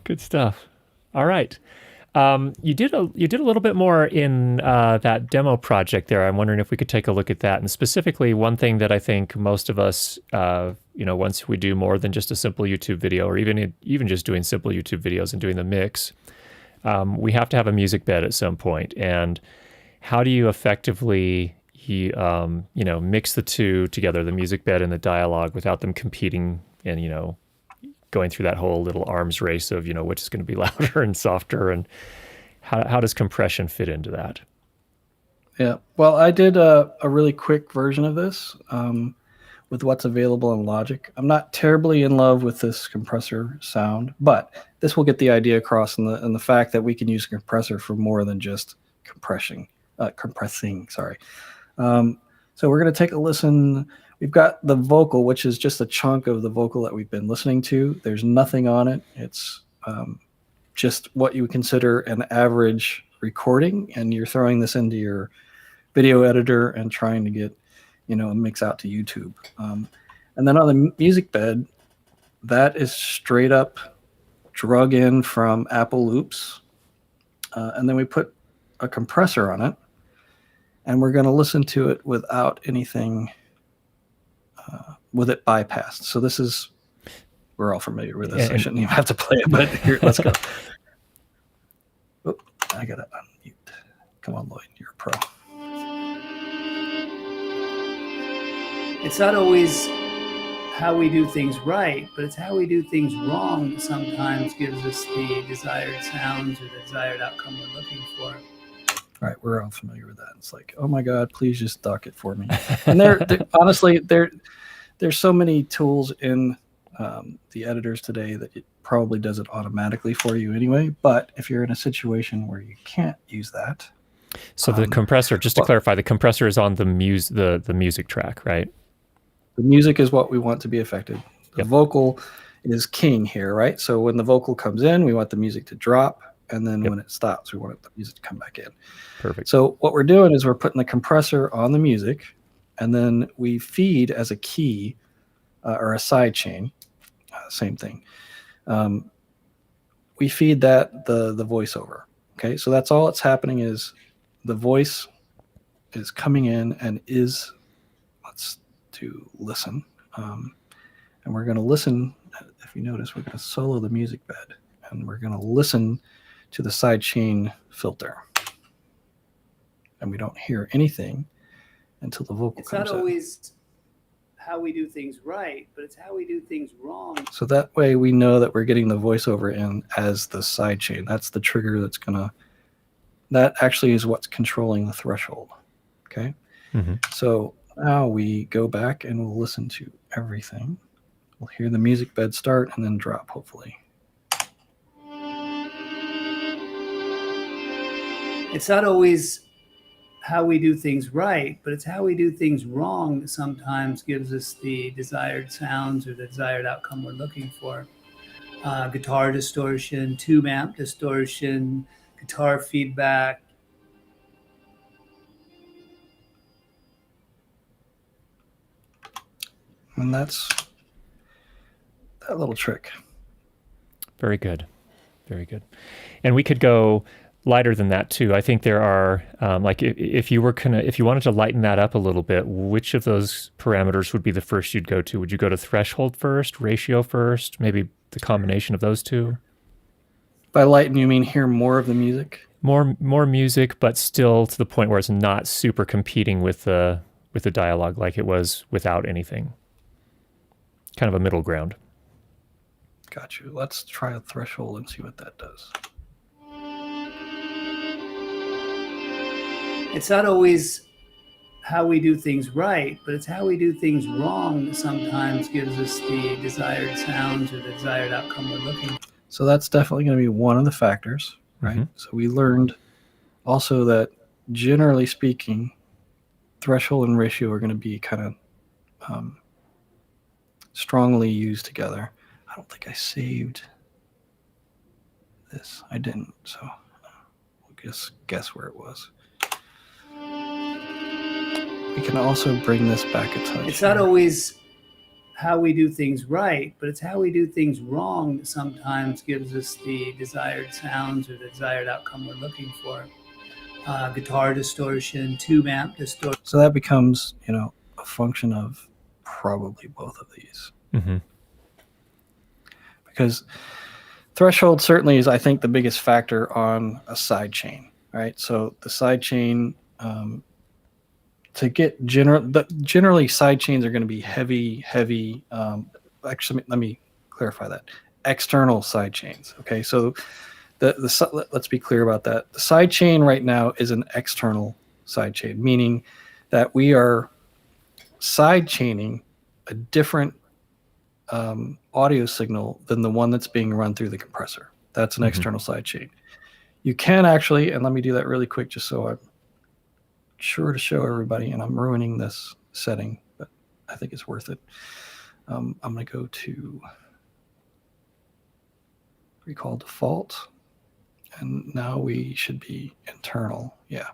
Good stuff. All right. You did a little bit more in that demo project there. I'm wondering if we could take a look at that. And specifically, one thing that I think most of us, once we do more than just a simple YouTube video, or even just doing simple YouTube videos and doing the mix, we have to have a music bed at some point. And how do you effectively, mix the two together, the music bed and the dialogue, without them competing and, going through that whole little arms race of, which is going to be louder and softer, and how does compression fit into that? Yeah, well, I did a really quick version of this with what's available in Logic. I'm not terribly in love with this compressor sound, but this will get the idea across, and the fact that we can use a compressor for more than just compressing. Sorry. So we're going to take a listen. We've got the vocal, which is just a chunk of the vocal that we've been listening to. There's nothing on it. It's just what you would consider an average recording, and you're throwing this into your video editor and trying to get, a mix out to YouTube. And then on the music bed, that is straight up drug in from Apple Loops. And then we put a compressor on it, and we're going to listen to it without anything with it bypassed. So this is, we're all familiar with this. I shouldn't even have to play it, but here, let's go. Oh, I got to unmute. Come on, Lloyd, you're a pro. It's not always how we do things right, but it's how we do things wrong that sometimes gives us the desired sounds or the desired outcome we're looking for. All right, we're all familiar with that. It's like, oh my God, please just dock it for me. And honestly, there's so many tools in the editors today that it probably does it automatically for you anyway. But if you're in a situation where you can't use that. So the compressor, just to clarify, the compressor is on the music track, right? The music is what we want to be affected. The vocal is king here, right? So when the vocal comes in, we want the music to drop. And then when it stops, we want the music to come back in. Perfect. So what we're doing is we're putting the compressor on the music, and then we feed as a key or a side chain, same thing. We feed that the voiceover. Okay, so that's all that's happening is the voice is coming in and let's do listen. And we're going to listen. If you notice, we're going to solo the music bed, and we're going to listen to the sidechain filter. and we don't hear anything until the vocal It's comes not in. always how we do things right, but it's how we do things wrong. So that way we know that we're getting the voiceover in as the sidechain. That's the trigger that's that actually is what's controlling the threshold. Okay. Mm-hmm. So now we go back and we'll listen to everything. We'll hear the music bed start and then drop, hopefully. It's not always how we do things right, but it's how we do things wrong that sometimes gives us the desired sounds or the desired outcome we're looking for. Guitar distortion, tube amp distortion, guitar feedback. And that's that little trick. Very good. Very good. And we could go lighter than that too. I think there are like if you wanted to lighten that up a little bit, which of those parameters would be the first you'd go to? Would you go to threshold first, ratio first, maybe the combination of those two? By lighten, you mean hear more of the music? More music, but still to the point where it's not super competing with the dialogue like it was without anything. Kind of a middle ground. Got you. Let's try a threshold and see what that does. It's not always how we do things right, but it's how we do things wrong that sometimes gives us the desired sounds or the desired outcome we're looking for. So that's definitely going to be one of the factors, right? Mm-hmm. So we learned also that generally speaking, threshold and ratio are going to be kind of strongly used together. I don't think I saved this. I didn't, so we'll guess where it was. We can also bring this back a touch. It's not always how we do things right, but it's how we do things wrong that sometimes gives us the desired sounds or the desired outcome we're looking for. Guitar distortion, tube amp distortion. So that becomes, a function of probably both of these. Mm-hmm. Because threshold certainly is, I think, the biggest factor on a side chain, right? So the side chain, to get generally side chains are going to be heavy. Actually, let me clarify that. External side chains. Okay, so let's be clear about that. The side chain right now is an external side chain, meaning that we are side chaining a different audio signal than the one that's being run through the compressor. That's an external side chain. You can actually, and let me do that really quick just so I'm sure to show everybody, and I'm ruining this setting, but I think it's worth it. I'm going to go to recall default, and now we should be internal. Yeah.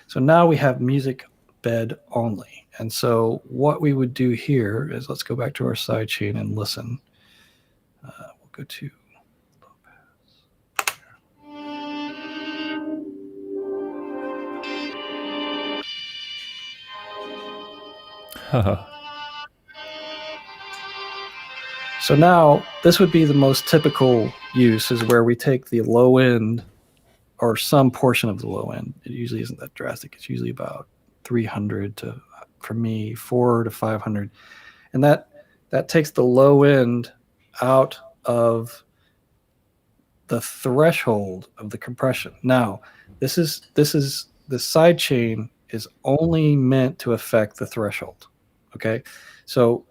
So now we have music bed only. And so what we would do here is let's go back to our side chain and listen. We'll go to low pass. So now this would be the most typical use, is where we take the low end or some portion of the low end. It usually isn't that drastic. It's usually about 300 to, for me, 400 to 500. And that takes the low end out of the threshold of the compression. Now, the side chain is only meant to affect the threshold. Okay. So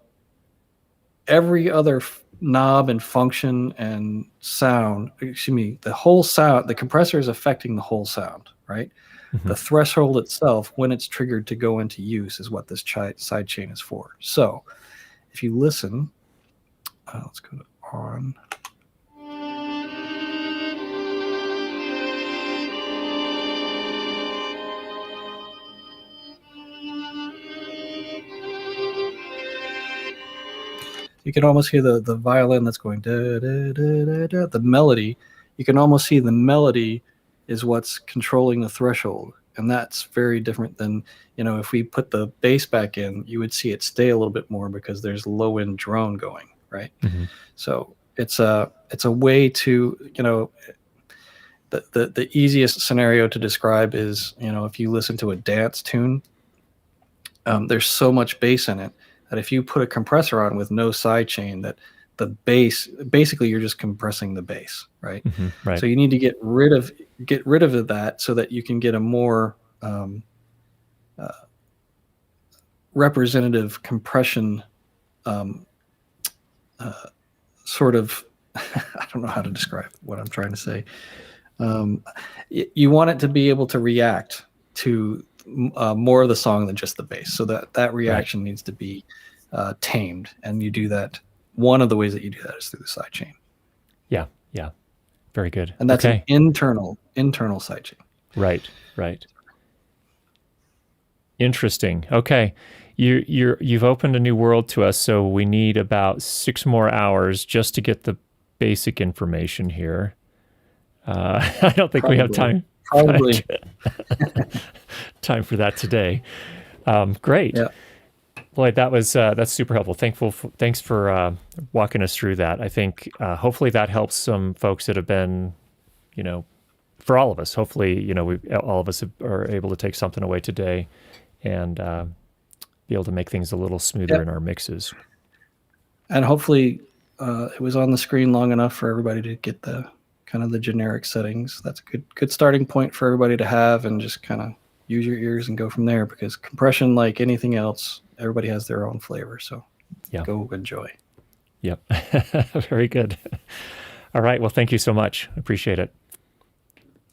every other knob and function and sound, the whole sound, the compressor is affecting the whole sound, right? Mm-hmm. The threshold itself, when it's triggered to go into use, is what this side chain is for. So if you listen, let's go to on. You can almost hear the violin that's going da, da, da, da, da. The melody. You can almost see the melody is what's controlling the threshold, and that's very different than, if we put the bass back in, you would see it stay a little bit more because there's low end drone going, right? Mm-hmm. So it's a way to, the easiest scenario to describe is, if you listen to a dance tune, there's so much bass in it that if you put a compressor on with no side chain, that the bass, basically you're just compressing the bass, right? Right. So you need to get rid of that so that you can get a more representative compression sort of, I don't know how to describe what I'm trying to say. You want it to be able to react to more of the song than just the bass. So that reaction needs to be tamed. And you do that. One of the ways that you do that is through the side chain. Yeah. Very good. And that's an internal side chain. Right. Interesting. Okay. You've opened a new world to us, so we need about 6 more hours just to get the basic information here. I don't think we have time. Probably. Time for that today. Great. Yeah. Lloyd, that's super helpful. Thanks for walking us through that. I think hopefully that helps some folks that have been, for all of us. Hopefully, all of us are able to take something away today and be able to make things a little smoother in our mixes. And hopefully it was on the screen long enough for everybody to get the kind of the generic settings. That's a good starting point for everybody to have, and just kind of use your ears and go from there, because compression, like anything else, everybody has their own flavor. So go enjoy. Yep. Very good. All right. Well, thank you so much. Appreciate it.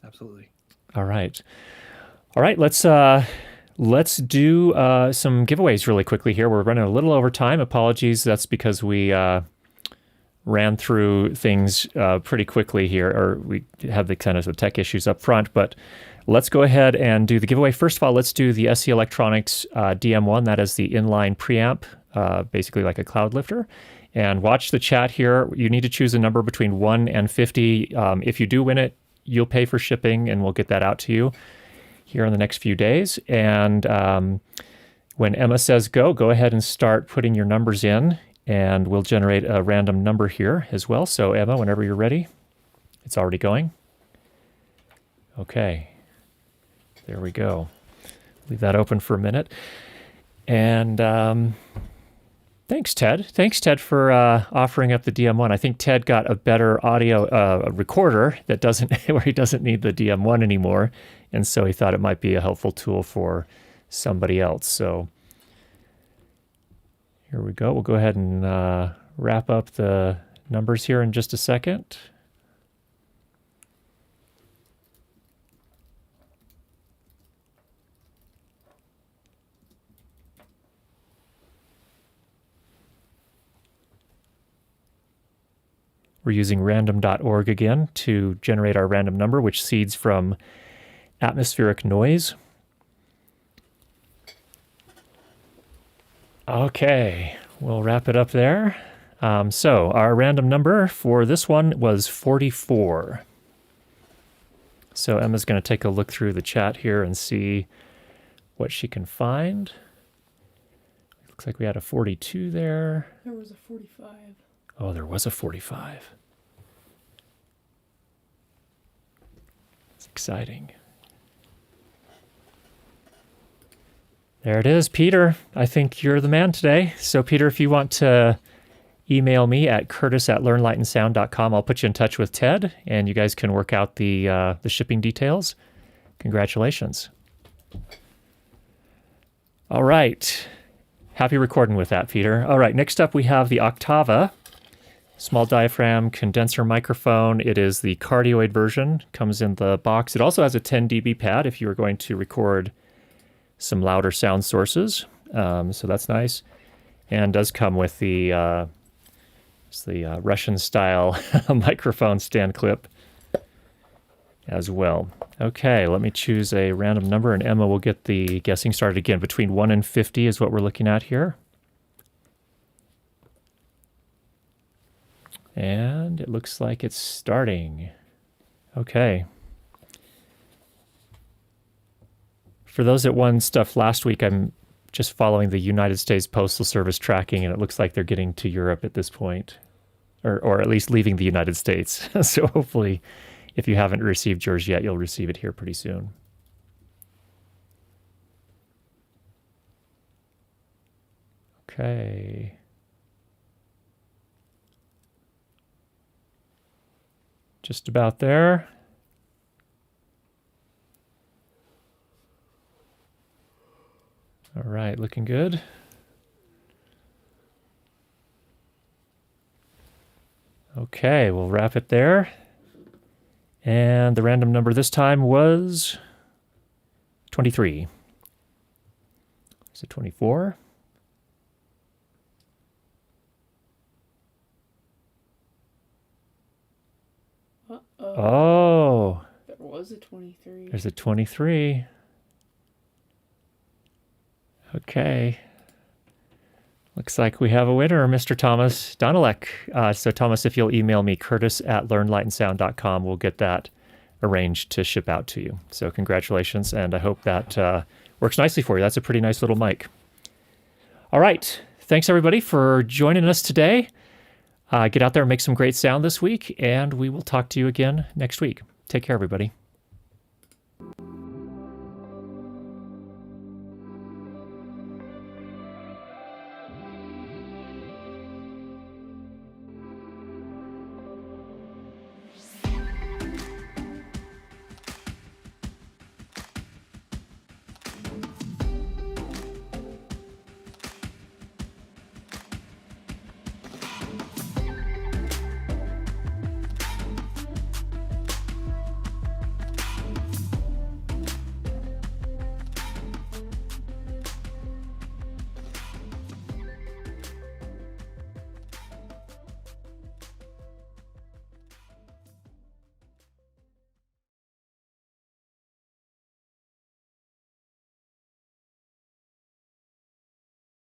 Absolutely. All right. Let's do some giveaways really quickly here. We're running a little over time. Apologies. That's because we ran through things pretty quickly here, or we have the kind of tech issues up front, but let's go ahead and do the giveaway. First of all, let's do the SE Electronics DM1. That is the inline preamp, basically like a cloud lifter. And watch the chat here. You need to choose a number between 1 and 50. If you do win it, you'll pay for shipping, and we'll get that out to you here in the next few days. And when Emma says go ahead and start putting your numbers in, and we'll generate a random number here as well. So Emma, whenever you're ready, it's already going. Okay, there we go. Leave that open for a minute. And thanks, Ted. Thanks, Ted, for offering up the DM1. I think Ted got a better audio recorder that where he doesn't need the DM1 anymore, and so he thought it might be a helpful tool for somebody else. So here we go. We'll go ahead and wrap up the numbers here in just a second. We're using random.org again to generate our random number, which seeds from atmospheric noise. Okay, we'll wrap it up there. So our random number for this one was 44. So Emma's going to take a look through the chat here and see what she can find. Looks like we had a 42 there. There was a 45. Oh, there was a 45. It's exciting. There it is, Peter. I think you're the man today. So, Peter, if you want to email me at curtis@learnlightandsound.com, I'll put you in touch with Ted, and you guys can work out the shipping details. Congratulations. All right. Happy recording with that, Peter. All right, next up we have the Octava. Small diaphragm condenser microphone. It is the cardioid version. Comes in the box. It also has a 10 dB pad if you are going to record some louder sound sources. So that's nice. And does come with the Russian style microphone stand clip as well. Okay, let me choose a random number, and Emma will get the guessing started again. Between 1 and 50 is what we're looking at here. And it looks like it's starting. Okay. For those that won stuff last week, I'm just following the United States Postal Service tracking, and it looks like they're getting to Europe at this point, or at least leaving the United States. So hopefully if you haven't received yours yet, you'll receive it here pretty soon. Okay. Just about there. All right, looking good. Okay, we'll wrap it there. And the random number this time was 23. Is it 24? Oh. There was a 23. There's a 23. Okay. Looks like we have a winner, Mr. Thomas Donalek. So Thomas, if you'll email me, curtis@learnlightandsound.com, we'll get that arranged to ship out to you. So congratulations, and I hope that works nicely for you. That's a pretty nice little mic. All right. Thanks, everybody, for joining us today. Get out there and make some great sound this week, and we will talk to you again next week. Take care, everybody.